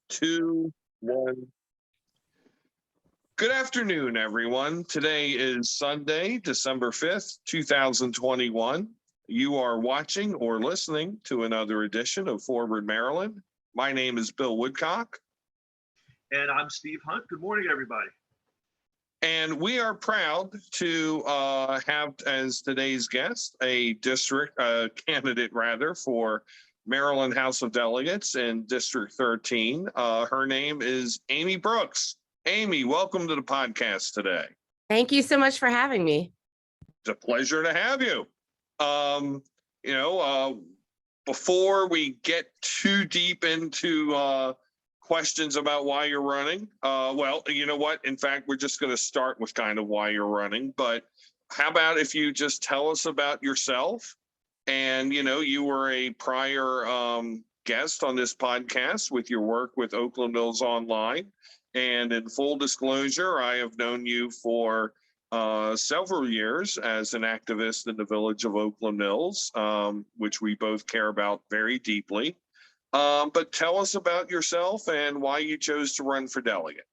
Two, one. Good afternoon, everyone. Today is Sunday, December 5th, 2021. You are watching or listening to another edition of Forward Maryland. My name is Bill Woodcock. And I'm Steve Hunt. Good morning, everybody. And we are proud to have as today's guest a district candidate, for Maryland House of Delegates in District 13. Her name is Amy Brooks. Amy, welcome to the podcast today. Thank you so much for having me. It's a pleasure to have you. Before we get too deep into questions about why you're running, well, you know what? In fact, we're just going to start with kind of why you're running. But how about if you just tell us about yourself? And, you were a prior guest on this podcast with your work with Oakland Mills Online. And in full disclosure, I have known you for several years as an activist in the village of Oakland Mills, which we both care about very deeply. But tell us about yourself and why you chose to run for delegate.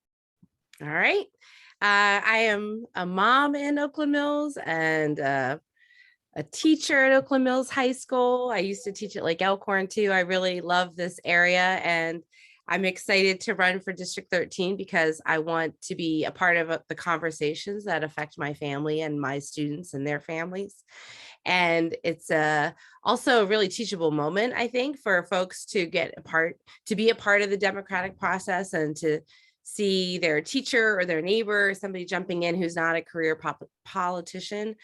All right. I am a mom in Oakland Mills and a teacher at Oakland Mills High School. I used to teach at Lake Elkhorn too. I really love this area, and I'm excited to run for District 13 because I want to be a part of the conversations that affect my family and my students and their families. And it's also a really teachable moment, I think, for folks to be a part of the democratic process and to see their teacher or their neighbor, somebody jumping in who's not a career politician.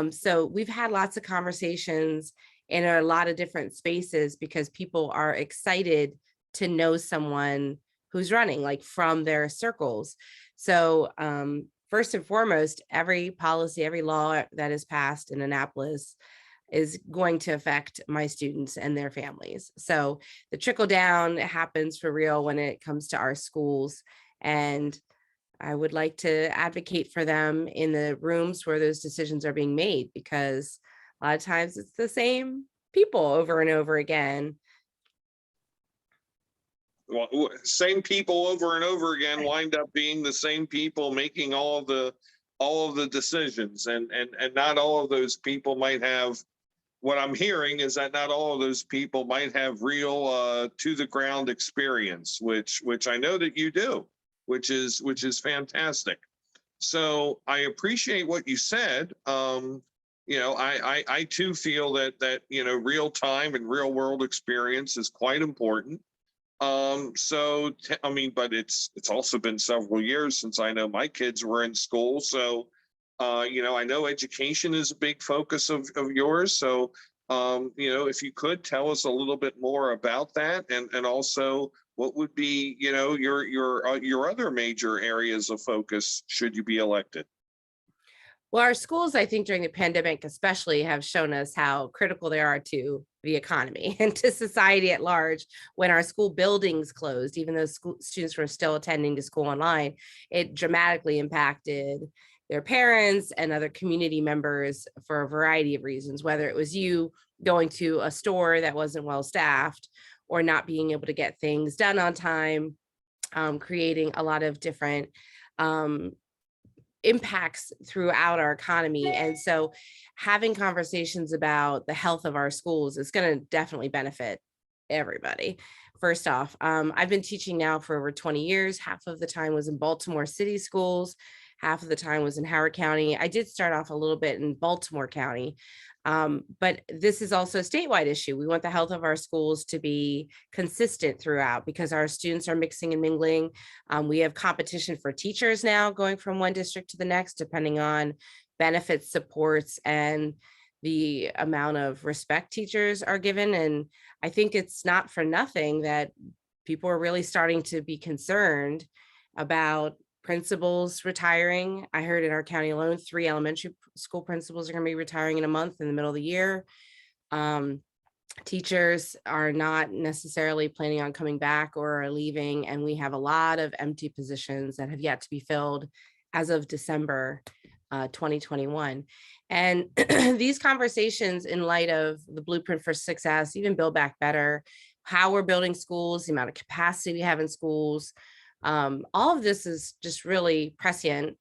So we've had lots of conversations in a lot of different spaces because people are excited to know someone who's running, like from their circles. So first and foremost, every policy, every law that is passed in Annapolis is going to affect my students and their families. So the trickle down happens for real when it comes to our schools. And I would like to advocate for them in the rooms where those decisions are being made, because a lot of times it's the same people over and over again. Well, same people over and over again wind up being the same people making all of the decisions, and not all of those people might have. What I'm hearing is that not all of those people might have real to the ground experience, which I know that you do, which is fantastic. So I appreciate what you said. I too feel that real time and real world experience is quite important. But it's also been several years since I know my kids were in school. So, I know education is a big focus of yours. So, if you could tell us a little bit more about that, and also what would be, your other major areas of focus should you be elected. Well, our schools, I think during the pandemic especially, have shown us how critical they are to the economy and to society at large. When our school buildings closed, even though students were still attending to school online, it dramatically impacted their parents and other community members for a variety of reasons, whether it was you going to a store that wasn't well staffed or not being able to get things done on time, creating a lot of different impacts throughout our economy. And so having conversations about the health of our schools is going to definitely benefit everybody. First off, I've been teaching now for over 20 years. Half of the time was in Baltimore City schools. Half of the time was in Howard County. I did start off a little bit in Baltimore County. But this is also a statewide issue. We want the health of our schools to be consistent throughout because our students are mixing and mingling. We have competition for teachers now going from one district to the next, depending on benefits, supports, and the amount of respect teachers are given. And I think it's not for nothing that people are really starting to be concerned about principals retiring. I heard in our county alone, 3 elementary school principals are going to be retiring in a month in the middle of the year. Teachers are not necessarily planning on coming back or are leaving, and we have a lot of empty positions that have yet to be filled as of December 2021. And these conversations, in light of the Blueprint for Success, even Build Back Better, how we're building schools, the amount of capacity we have in schools. All of this is just really prescient.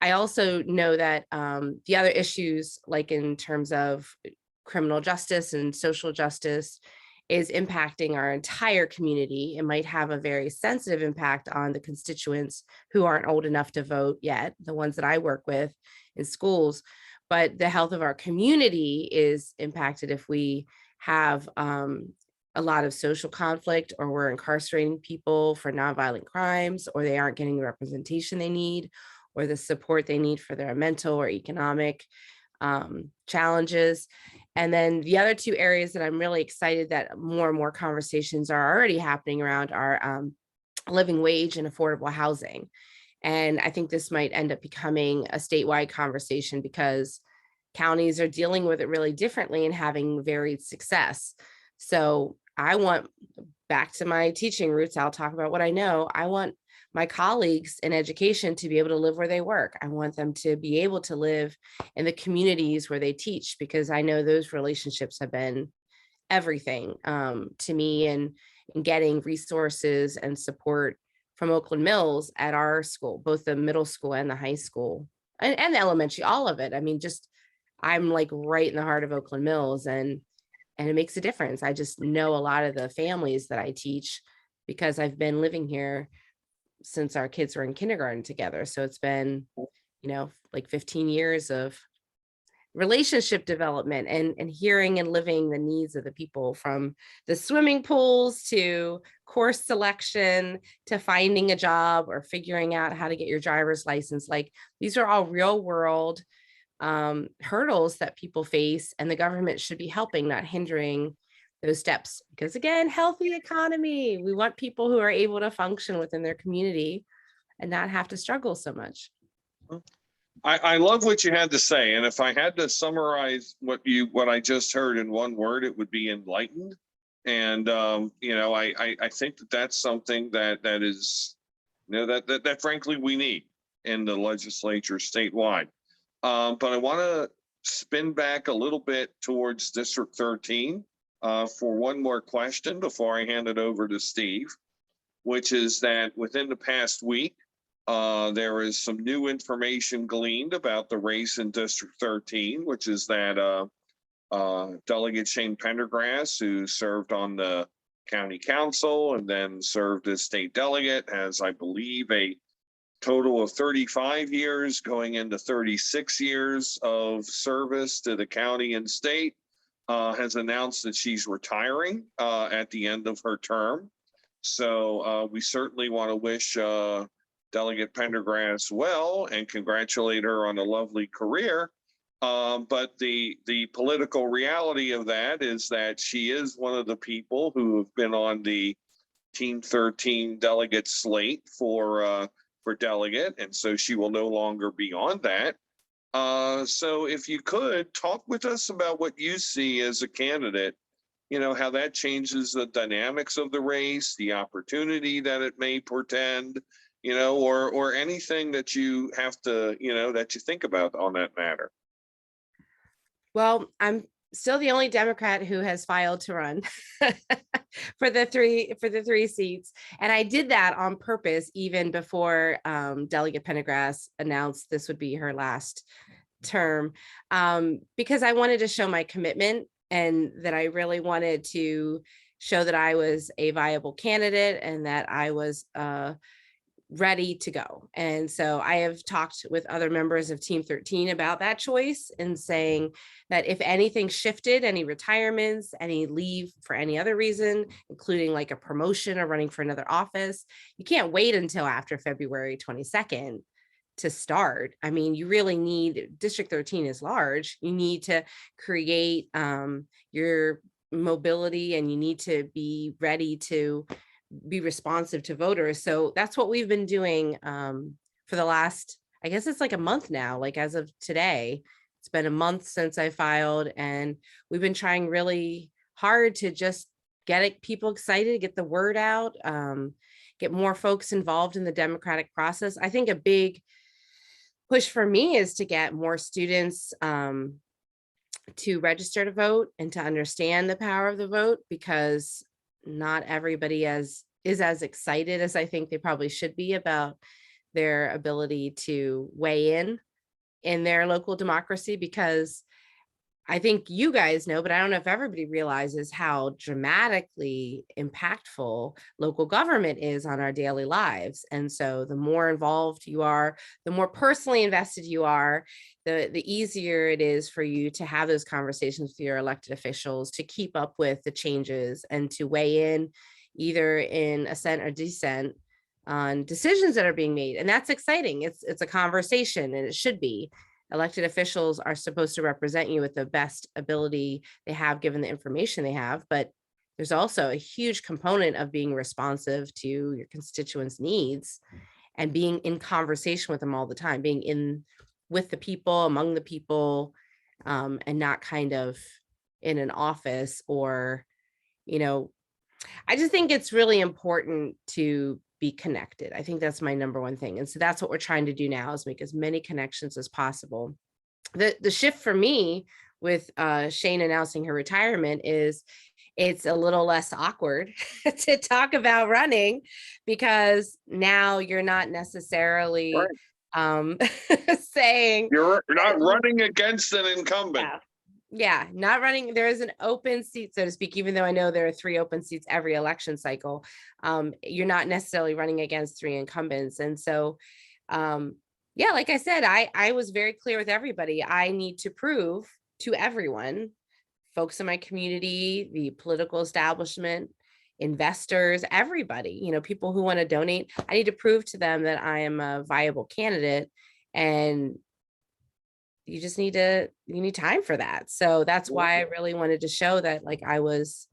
I also know that the other issues, like in terms of criminal justice and social justice, is impacting our entire community. It might have a very sensitive impact on the constituents who aren't old enough to vote yet, the ones that I work with in schools. But the health of our community is impacted if we have a lot of social conflict, or we're incarcerating people for nonviolent crimes, or they aren't getting the representation they need, or the support they need for their mental or economic challenges. And then the other two areas that I'm really excited that more and more conversations are already happening around are living wage and affordable housing. And I think this might end up becoming a statewide conversation because counties are dealing with it really differently and having varied success. So I want, back to my teaching roots, I'll talk about what I know. I want my colleagues in education to be able to live where they work. I want them to be able to live in the communities where they teach, because I know those relationships have been everything to me and in getting resources and support from Oakland Mills at our school, both the middle school and the high school and the elementary, all of it. I mean, just I'm like right in the heart of Oakland Mills, and it makes a difference. I just know a lot of the families that I teach because I've been living here since our kids were in kindergarten together. So it's been, like 15 years of relationship development and hearing and living the needs of the people, from the swimming pools to course selection to finding a job or figuring out how to get your driver's license. Like, these are all real world hurdles that people face, and the government should be helping, not hindering those steps. Because again, healthy economy, we want people who are able to function within their community and not have to struggle so much. I love what you had to say, and if I had to summarize what I just heard in one word, it would be enlightened. And I think that's something that is, that frankly we need in the legislature statewide. But I want to spin back a little bit towards District 13 for one more question before I hand it over to Steve, which is that within the past week, there is some new information gleaned about the race in District 13, which is that Delegate Shane Pendergrass, who served on the county council and then served as state delegate, has, I believe, a total of 35 years going into 36 years of service to the county and state, has announced that she's retiring at the end of her term. So we certainly want to wish Delegate Pendergrass well and congratulate her on a lovely career. But the political reality of that is that she is one of the people who have been on the Team 13 delegate slate for delegate, and so she will no longer be on that. So if you could talk with us about what you see as a candidate, how that changes the dynamics of the race, the opportunity that it may portend, or anything that you have to, that you think about on that matter. Well, I'm still the only Democrat who has filed to run for the three seats. And I did that on purpose, even before Delegate Pendergrass announced this would be her last term, because I wanted to show my commitment, and that I really wanted to show that I was a viable candidate and that I was ready to go. And so I have talked with other members of Team 13 about that choice, and saying that if anything shifted, any retirements, any leave for any other reason, including like a promotion or running for another office, you can't wait until after February 22nd to start. I mean, you really need, District 13 is large. You need to create your mobility, and you need to be ready to be responsive to voters. So that's what we've been doing for the last, I guess it's like a month now, like as of today, it's been a month since I filed, and we've been trying really hard to just get people excited, get the word out, get more folks involved in the democratic process. I think a big push for me is to get more students to register to vote and to understand the power of the vote, because not everybody is as excited as I think they probably should be about their ability to weigh in their local democracy, because I think you guys know, but I don't know if everybody realizes how dramatically impactful local government is on our daily lives. And so the more involved you are, the more personally invested you are, the easier it is for you to have those conversations with your elected officials, to keep up with the changes and to weigh in either in assent or dissent on decisions that are being made. And that's exciting. It's a conversation, and it should be. Elected officials are supposed to represent you with the best ability they have given the information they have, but there's also a huge component of being responsive to your constituents' needs and being in conversation with them all the time, being in with the people, among the people, and not kind of in an office or, I just think it's really important to be connected. I think that's my number one thing. And so that's what we're trying to do now, is make as many connections as possible. The shift for me with Shane announcing her retirement is it's a little less awkward to talk about running, because now you're not necessarily saying You're not running against an incumbent. Yeah, not running. There is an open seat, so to speak, even though I know there are 3 open seats every election cycle. You're not necessarily running against 3 incumbents. And so, yeah, like I said, I was very clear with everybody. I need to prove to everyone, folks in my community, the political establishment, investors, everybody, people who want to donate, I need to prove to them that I am a viable candidate. And you need time for that. So that's why I really wanted to show that, like, I was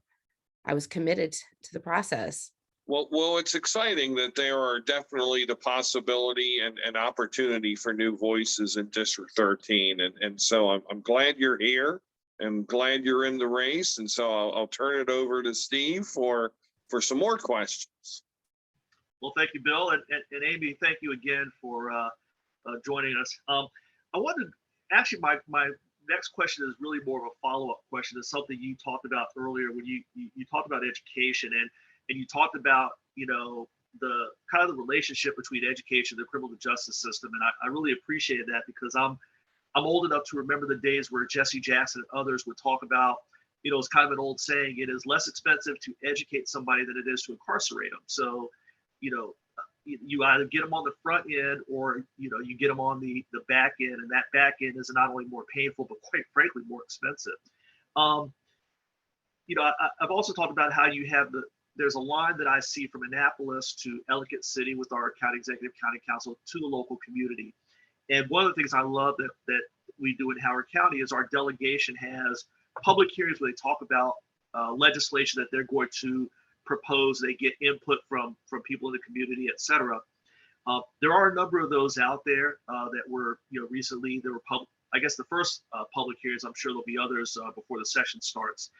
committed to the process. Well, it's exciting that there are definitely the possibility and opportunity for new voices in District 13. And so I'm glad you're here. I'm glad you're in the race. And so I'll turn it over to Steve for some more questions. Well, thank you, Bill. And Amy, thank you again for joining us. I wanted, actually, my next question is really more of a follow-up question. It's something you talked about earlier when you talked about education, and you talked about, the kind of the relationship between education and the criminal justice system. And I really appreciated that, because I'm old enough to remember the days where Jesse Jackson and others would talk about, it's kind of an old saying, it is less expensive to educate somebody than it is to incarcerate them. So, you either get them on the front end, or you get them on the back end, and that back end is not only more painful but quite frankly more expensive. I've also talked about how you have there's a line that I see from Annapolis to Ellicott City with our county executive, county council, to the local community. And one of the things I love that we do in Howard County is our delegation has public hearings where they talk about legislation that they're going to propose. They get input from people in the community, et cetera. There are a number of those out there that were, recently there were I guess the first public hearings. I'm sure there'll be others before the session starts.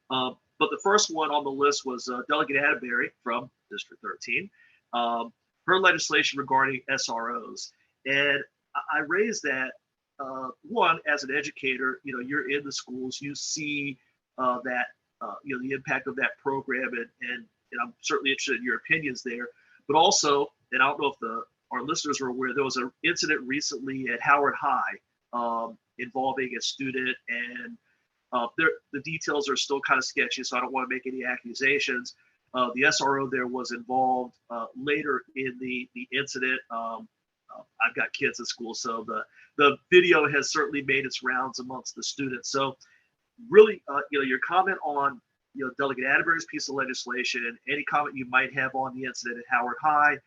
But the first one on the list was Delegate Atterbury from District 13, her legislation regarding SROs. And I raised that, one, as an educator, you're in the schools, you see that, the impact of that program, and I'm certainly interested in your opinions there. But also, and I don't know if our listeners are aware, there was an incident recently at Howard High involving a student, and the details are still kind of sketchy, so I don't want to make any accusations. The SRO there was involved later in the incident. I've got kids at school, so the video has certainly made its rounds amongst the students. So really, your comment on Delegate Atterbury's piece of legislation, and any comment you might have on the incident at Howard High,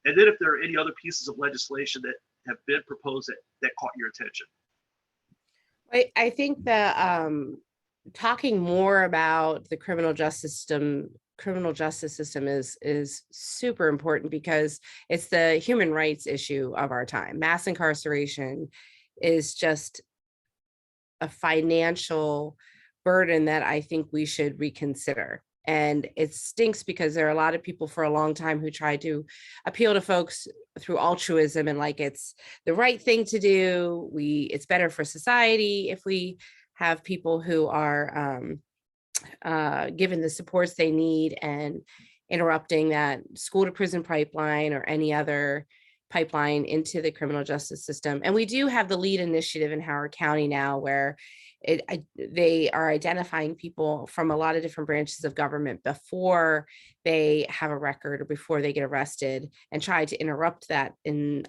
and then if there are any other pieces of legislation that have been proposed that caught your attention. I think that talking more about the criminal justice system is super important, because it's the human rights issue of our time. Mass incarceration is just a financial burden that I think we should reconsider. And it stinks, because there are a lot of people for a long time who try to appeal to folks through altruism and like it's the right thing to do. It's better for society if we have people who are given the supports they need and interrupting that school to prison pipeline or any other pipeline into the criminal justice system. And we do have the LEAD initiative in Howard County now, where they are identifying people from a lot of different branches of government before they have a record or before they get arrested, and try to interrupt that in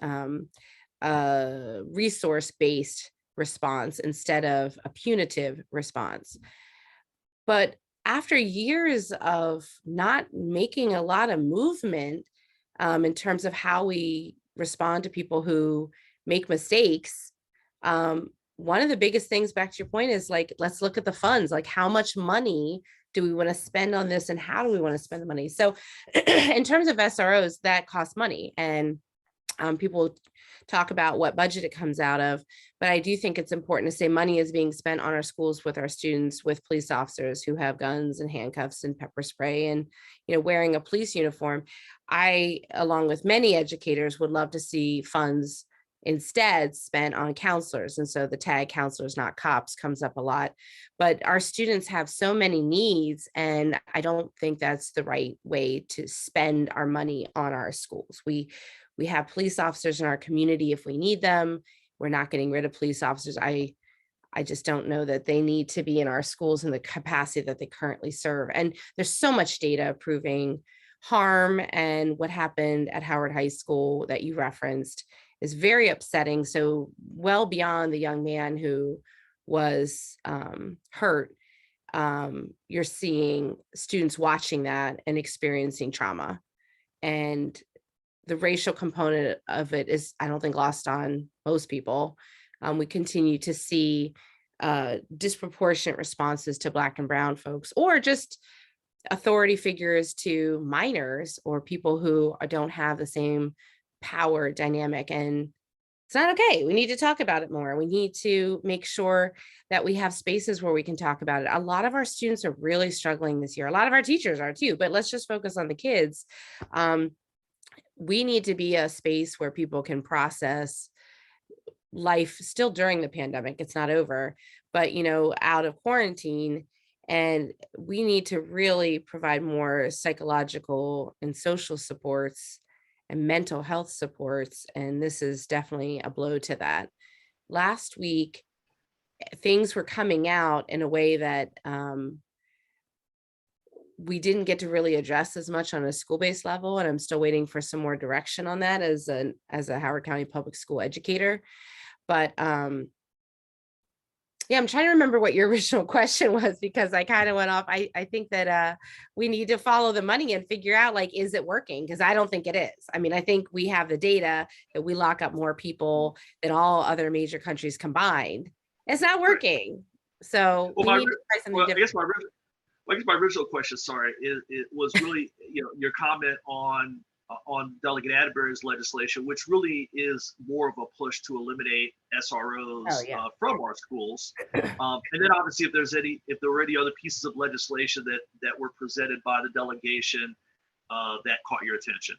a resource-based response instead of a punitive response. But after years of not making a lot of movement in terms of how we respond to people who make mistakes, one of the biggest things, back to your point, is like, let's look at the funds. Like, how much money do we want to spend on this, and how do we want to spend the money? So in terms of SROs, that costs money, and people talk about what budget it comes out of, but I do think it's important to say money is being spent on our schools with our students, with police officers who have guns and handcuffs and pepper spray and, you know, wearing a police uniform. I, along with many educators, would love to see funds instead spent on counselors. And so the tag counselors, not cops, comes up a lot, but our students have so many needs, and I don't think that's the right way to spend our money on our schools. We have police officers in our community if we need them. We're not getting rid of police officers. I just don't know that they need to be in our schools in the capacity that they currently serve. And there's so much data proving harm, and what happened at Howard High School that you referenced is very upsetting. So well beyond the young man who was hurt, you're seeing students watching that and experiencing trauma. And the racial component of it is, I don't think, lost on most people. We continue to see disproportionate responses to Black and Brown folks, or just authority figures to minors or people who don't have the same power dynamic. And it's not okay. We need to talk about it more. We need to make sure that we have spaces where we can talk about it. A lot of our students are really struggling this year. A lot of our teachers are too, but let's just focus on the kids. We need to be a space where people can process life still during the pandemic. It's not over, but, you know, out of quarantine. And we need to really provide more psychological and social supports and mental health supports. And this is definitely a blow to that. Last week, things were coming out in a way that we didn't get to really address as much on a school-based level. And I'm still waiting for some more direction on that as a Howard County public school educator. But yeah, I'm trying to remember what your original question was, because I kind of went off. I think that we need to follow the money and figure out, like, is it working? Because I don't think it is. I mean, I think we have the data that we lock up more people than all other major countries combined. It's not working. So we need to try something different. I guess my original question, sorry, it was really, you know, your comment on Delegate Atterbury's legislation, which really is more of a push to eliminate SROs from our schools. And then obviously, if there were any other pieces of legislation that were presented by the delegation that caught your attention.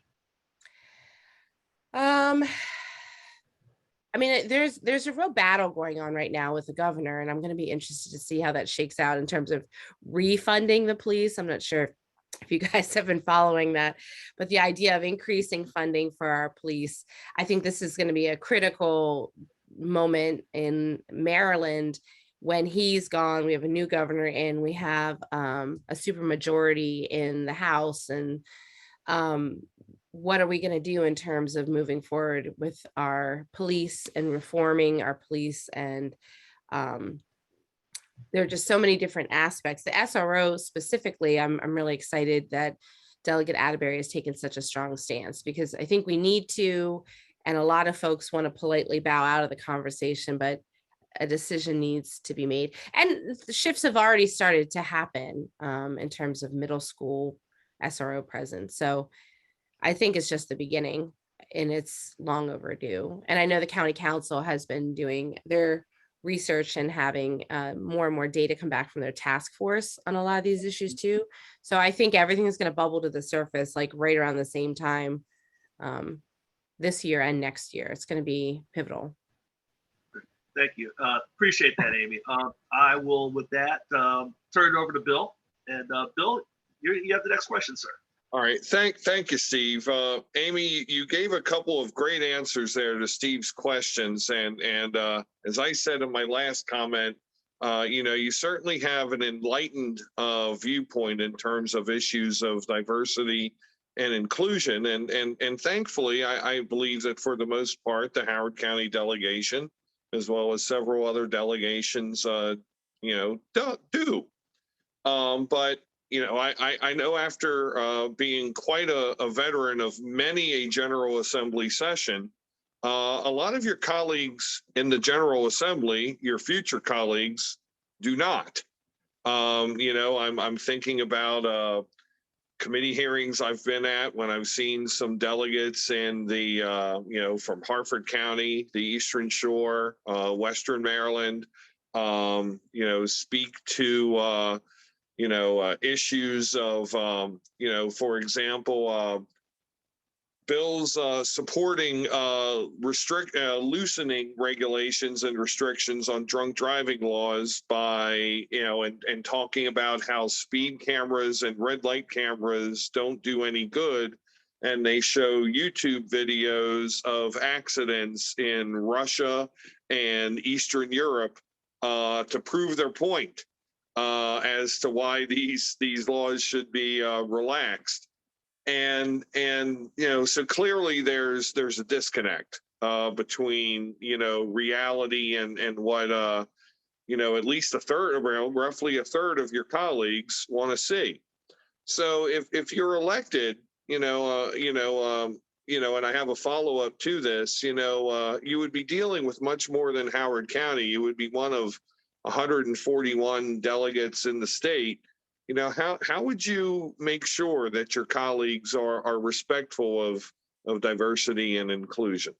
I mean, there's a real battle going on right now with the governor, and I'm going to be interested to see how that shakes out in terms of refunding the police. I'm not sure if you guys have been following that, but the idea of increasing funding for our police, I think this is going to be a critical moment in Maryland. When he's gone, we have a new governor, and we have a supermajority in the House. And what are we going to do in terms of moving forward with our police and reforming our police? And there are just so many different aspects. The SRO specifically, I'm really excited that Delegate Atterbury has taken such a strong stance, because I think we need to, and a lot of folks want to politely bow out of the conversation, but a decision needs to be made. And the shifts have already started to happen in terms of middle school SRO presence. So I think it's just the beginning, and it's long overdue. And I know the county council has been doing their research and having more and more data come back from their task force on a lot of these issues too. So I think everything is going to bubble to the surface like right around the same time this year and next year. It's going to be pivotal. Thank you. Appreciate that, Amy. I will, with that, turn it over to Bill. And Bill, you have the next question, sir. All right. Thank you, Steve. Amy, you gave a couple of great answers there to Steve's questions. And as I said in my last comment, you certainly have an enlightened viewpoint in terms of issues of diversity and inclusion. And thankfully, I believe that for the most part, the Howard County delegation, as well as several other delegations, do. But I know after being quite a veteran of many a General Assembly session, a lot of your colleagues in the General Assembly, your future colleagues, do not. I'm thinking about committee hearings I've been at when I've seen some delegates in the, from Harford County, the Eastern Shore, Western Maryland, speak to issues of, for example, bills supporting loosening regulations and restrictions on drunk driving laws by, and talking about how speed cameras and red light cameras don't do any good. And they show YouTube videos of accidents in Russia and Eastern Europe to prove their point as to why these laws should be relaxed. And so clearly there's a disconnect between reality and what at least roughly a third of your colleagues want to see. So if you're elected, and I have a follow-up to this, you would be dealing with much more than Howard County. You would be one of 141 delegates in the state. How would you make sure that your colleagues are respectful of diversity and inclusion?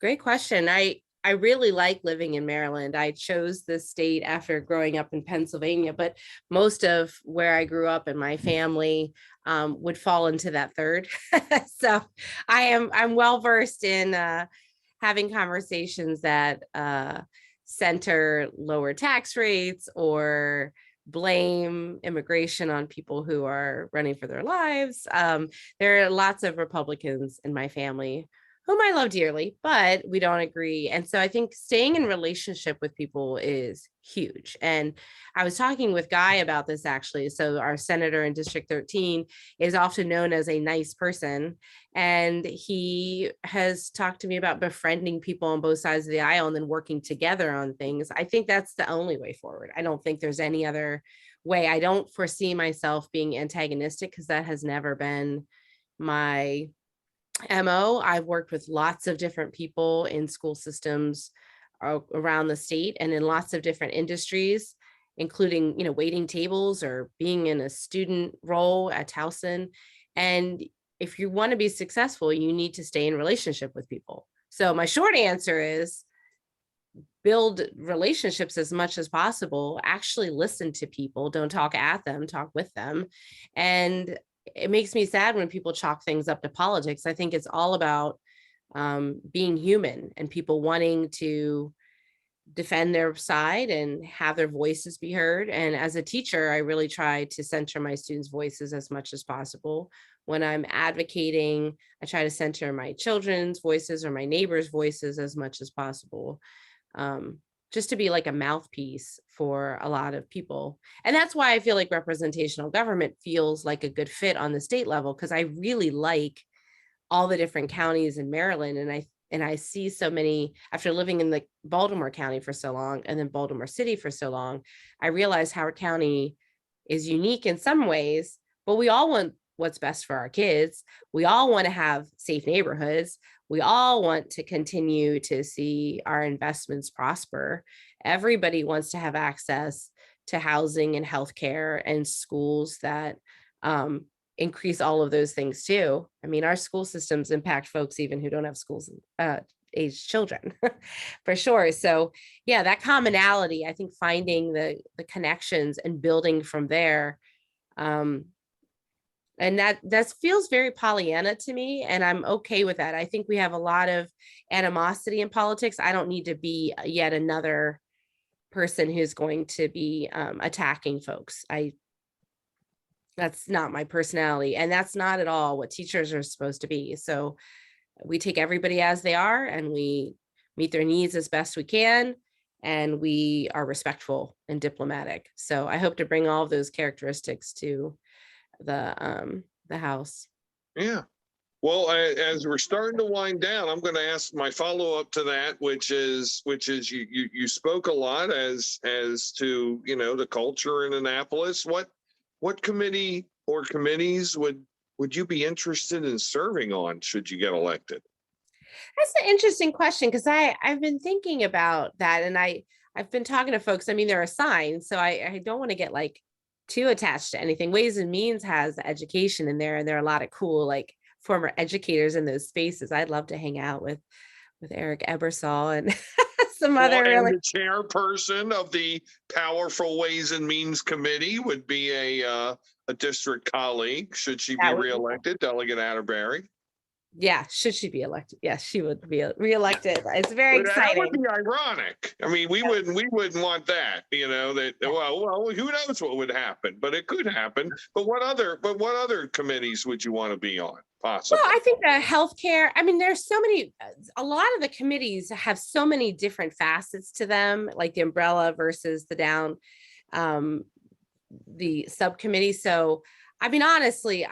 Great question. I really like living in Maryland. I chose this state after growing up in Pennsylvania, but most of where I grew up and my family would fall into that third. So I'm well versed in having conversations that center lower tax rates or blame immigration on people who are running for their lives. There are lots of Republicans in my family whom I love dearly, but we don't agree. And so I think staying in relationship with people is huge. And I was talking with Guy about this actually. So our senator in District 13 is often known as a nice person. And he has talked to me about befriending people on both sides of the aisle and then working together on things. I think that's the only way forward. I don't think there's any other way. I don't foresee myself being antagonistic because that has never been my MO. I've worked with lots of different people in school systems around the state and in lots of different industries, including, waiting tables or being in a student role at Towson. And if you want to be successful, you need to stay in relationship with people. So my short answer is build relationships as much as possible, actually listen to people, don't talk at them, talk with them. And it makes me sad when people chalk things up to politics. I think it's all about being human and people wanting to defend their side and have their voices be heard. And as a teacher, I really try to center my students' voices as much as possible. When I'm advocating, I try to center my children's voices or my neighbors' voices as much as possible. Just to be like a mouthpiece for a lot of people. And that's why I feel like representational government feels like a good fit on the state level, because I really like all the different counties in Maryland. And I see so many, after living in the Baltimore County for so long and then Baltimore City for so long, I realized Howard County is unique in some ways, but we all want what's best for our kids. We all want to have safe neighborhoods. We all want to continue to see our investments prosper. Everybody wants to have access to housing and healthcare and schools that increase all of those things too. I mean, our school systems impact folks even who don't have schools age children for sure. So yeah, that commonality, I think finding the connections and building from there. And that feels very Pollyanna to me, and I'm okay with that. I think we have a lot of animosity in politics. I don't need to be yet another person who's going to be attacking folks. I That's not my personality. And that's not at all what teachers are supposed to be. So we take everybody as they are and we meet their needs as best we can. And we are respectful and diplomatic. So I hope to bring all of those characteristics to the house. Yeah. Well, as we're starting to wind down, I'm going to ask my follow up to that, which is you spoke a lot as to, you know, the culture in Annapolis. What committee or committees would you be interested in serving on should you get elected? That's an interesting question because I've been thinking about that, and I've been talking to folks. I mean, they're assigned, so I don't want to get like too attached to anything. Ways and Means has education in there, and there are a lot of cool like former educators in those spaces. I'd love to hang out with Eric Ebersol and some Well, other and really. the chairperson of the powerful Ways and Means Committee would be a district colleague, should she be That would be cool. reelected, Delegate Atterbury. Yeah, should she be elected? Yes, she would be reelected. It's very But that would exciting. be ironic. I mean, we wouldn't want that, you know, that well, who knows what would happen, but it could happen. But what other committees would you want to be on? Possibly. Well, I think the healthcare, I mean, there's so many, a lot of the committees have so many different facets to them, like the umbrella versus the subcommittee. So, I mean, honestly,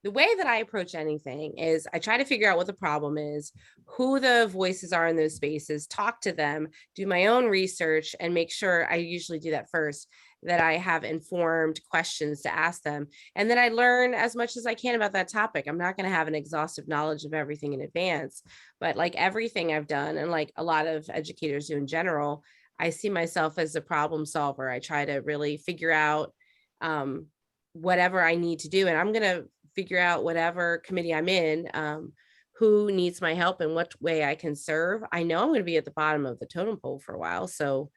the way that I approach anything is I try to figure out what the problem is, who the voices are in those spaces, talk to them, do my own research, and make sure I usually do that first, that I have informed questions to ask them. And then I learn as much as I can about that topic. I'm not going to have an exhaustive knowledge of everything in advance, but like everything I've done, and like a lot of educators do in general, I see myself as a problem solver. I try to really figure out whatever I need to do. And I'm going to figure out whatever committee I'm in, who needs my help and what way I can serve. I know I'm going to be at the bottom of the totem pole for a while. So,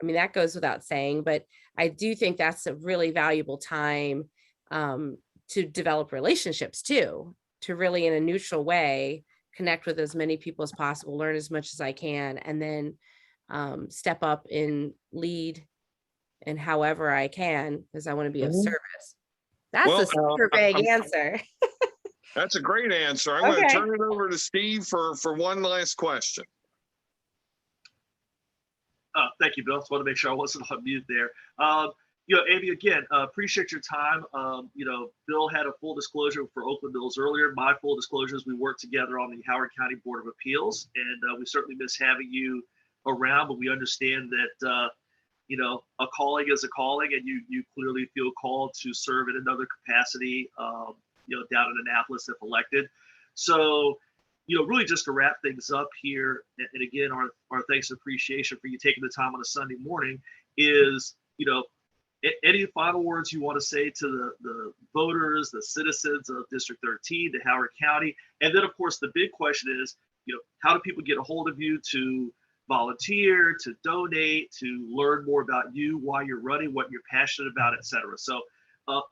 I mean, that goes without saying, but I do think that's a really valuable time to develop relationships too, to really in a neutral way, connect with as many people as possible, learn as much as I can, and then step up in lead and however I can, because I want to be of service. That's Well, a super vague answer. that's a great answer. I'm going to Okay. turn it over to Steve for one last question. Thank you, Bill. Just want to make sure I wasn't on mute there. Amy, again, appreciate your time. Bill had a full disclosure for Oakland Mills earlier. My full disclosure is we work together on the Howard County Board of Appeals, and we certainly miss having you around, but we understand that a calling is a calling, and you clearly feel called to serve in another capacity, down in Annapolis if elected. So, really just to wrap things up here, and again, our thanks and appreciation for you taking the time on a Sunday morning is, any final words you want to say to the voters, the citizens of District 13, to Howard County? And then, of course, the big question is, how do people get a hold of you to volunteer, to donate, to learn more about you, why you're running, what you're passionate about, et cetera? So,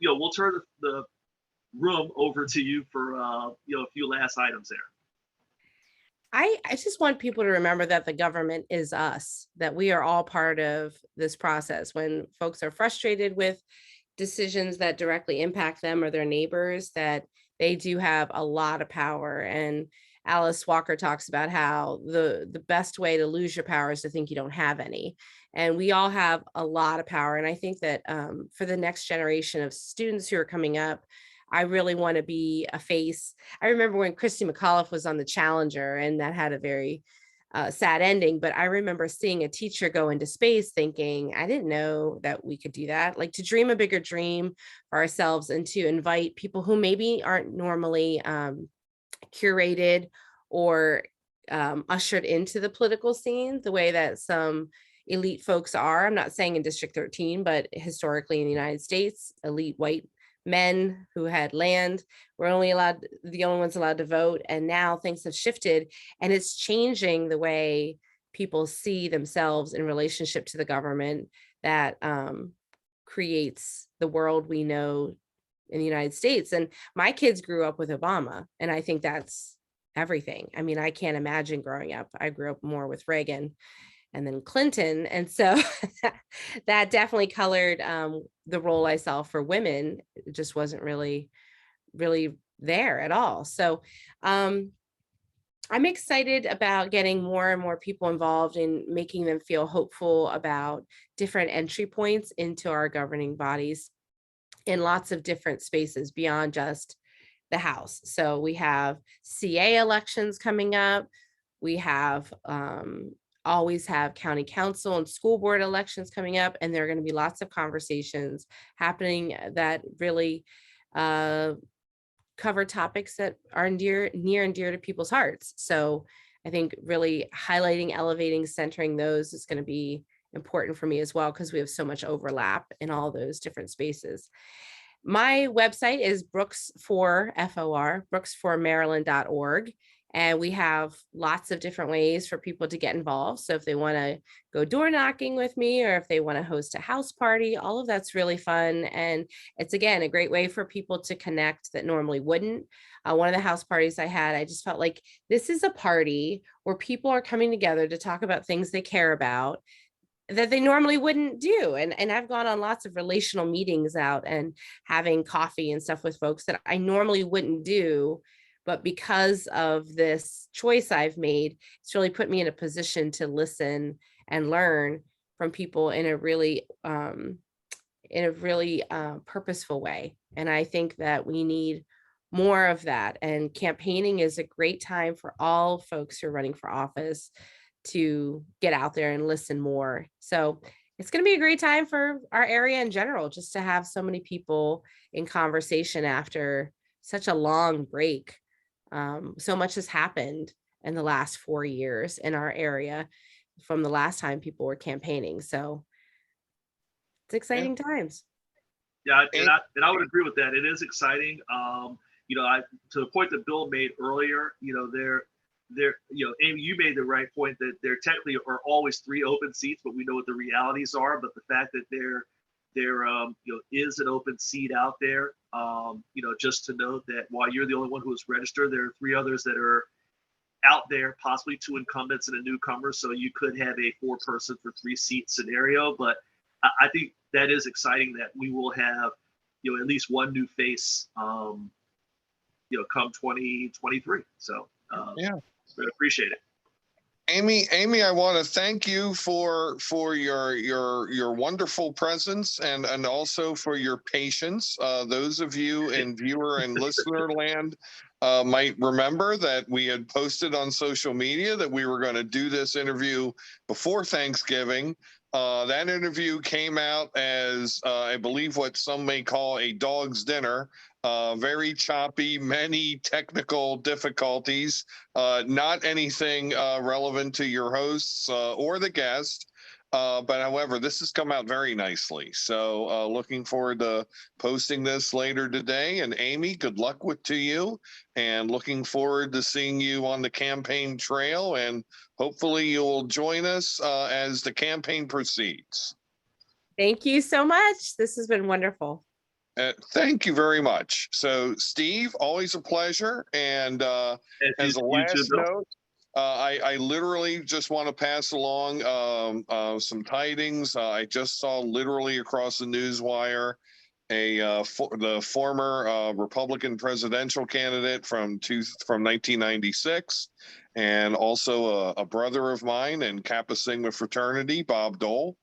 we'll turn the room over to you for, a few last items there. I just want people to remember that the government is us, that we are all part of this process. When folks are frustrated with decisions that directly impact them or their neighbors, that they do have a lot of power. And Alice Walker talks about how the best way to lose your power is to think you don't have any. And we all have a lot of power. And I think that for the next generation of students who are coming up, I really want to be a face. I remember when Christy McAuliffe was on the Challenger, and that had a very sad ending, but I remember seeing a teacher go into space thinking, I didn't know that we could do that. Like, to dream a bigger dream for ourselves and to invite people who maybe aren't normally curated or ushered into the political scene the way that some elite folks are. I'm not saying in District 13, but historically in the United States, elite white men who had land were the only ones allowed to vote. And now things have shifted, and it's changing the way people see themselves in relationship to the government that creates the world we know in the United States. And my kids grew up with Obama, and I think that's everything. I mean, I can't imagine growing up. I grew up more with Reagan. and then Clinton. And so that definitely colored the role I saw for women. It just wasn't really there at all. So I'm excited about getting more and more people involved in making them feel hopeful about different entry points into our governing bodies in lots of different spaces beyond just the House. So we have CA elections coming up. We have always have county council and school board elections coming up, and there are going to be lots of conversations happening that really cover topics that are near and dear to people's hearts. So I think really highlighting, elevating, centering those is going to be important for me as well, because we have so much overlap in all those different spaces. My website is brooksformaryland.org. And we have lots of different ways for people to get involved. So if they want to go door knocking with me, or if they want to host a house party, all of that's really fun. And it's, again, a great way for people to connect that normally wouldn't. One of the house parties I had, I just felt like this is a party where people are coming together to talk about things they care about that they normally wouldn't do. And I've gone on lots of relational meetings out and having coffee and stuff with folks that I normally wouldn't do. But because of this choice I've made, it's really put me in a position to listen and learn from people in a really purposeful way. And I think that we need more of that. And campaigning is a great time for all folks who are running for office to get out there and listen more. So it's going to be a great time for our area in general, just to have so many people in conversation after such a long break. So much has happened in the last 4 years in our area from the last time people were campaigning. So it's exciting times. Yeah, and I would agree with that. It is exciting. To the point that Bill made earlier, Amy, you made the right point that there technically are always 3 open seats, but we know what the realities are. But the fact that there is an open seat out there, just to note that while you're the only one who is registered, there are 3 others that are out there, possibly 2 incumbents and a newcomer. So you could have a 4-person for 3 seat scenario. But I think that is exciting that we will have, at least one new face, come 2023. So yeah, I appreciate it. Amy, I want to thank you for your wonderful presence and also for your patience. Those of you in viewer and listener land might remember that we had posted on social media that we were going to do this interview before Thanksgiving. That interview came out as, I believe, what some may call a dog's dinner. Very choppy, many technical difficulties, not anything relevant to your hosts or the guest. But however, this has come out very nicely. So looking forward to posting this later today. And Amy, good luck to you. And looking forward to seeing you on the campaign trail. And hopefully you'll join us as the campaign proceeds. Thank you so much. This has been wonderful. Thank you very much. So, Steve, always a pleasure. And as a last note, I literally just want to pass along some tidings. I just saw literally across the newswire the former Republican presidential candidate from 1996, and also a brother of mine in Kappa Sigma fraternity, Bob Dole,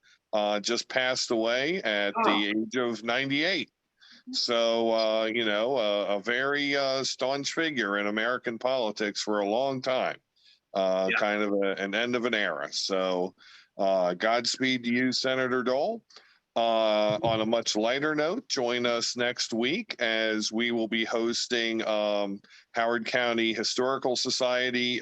just passed away at the age of 98. So, a very staunch figure in American politics for a long time, kind of an end of an era. So, Godspeed to you, Senator Dole. On a much lighter note, join us next week as we will be hosting Howard County Historical Society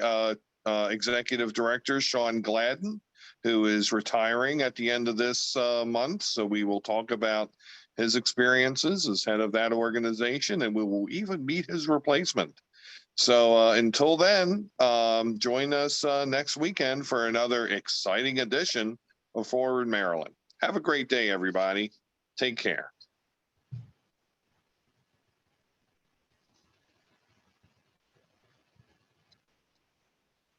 Executive Director Sean Gladden, who is retiring at the end of this month. So we will talk about his experiences as head of that organization, and we will even meet his replacement. So until then, join us next weekend for another exciting edition of Forward Maryland. Have a great day, everybody. Take care.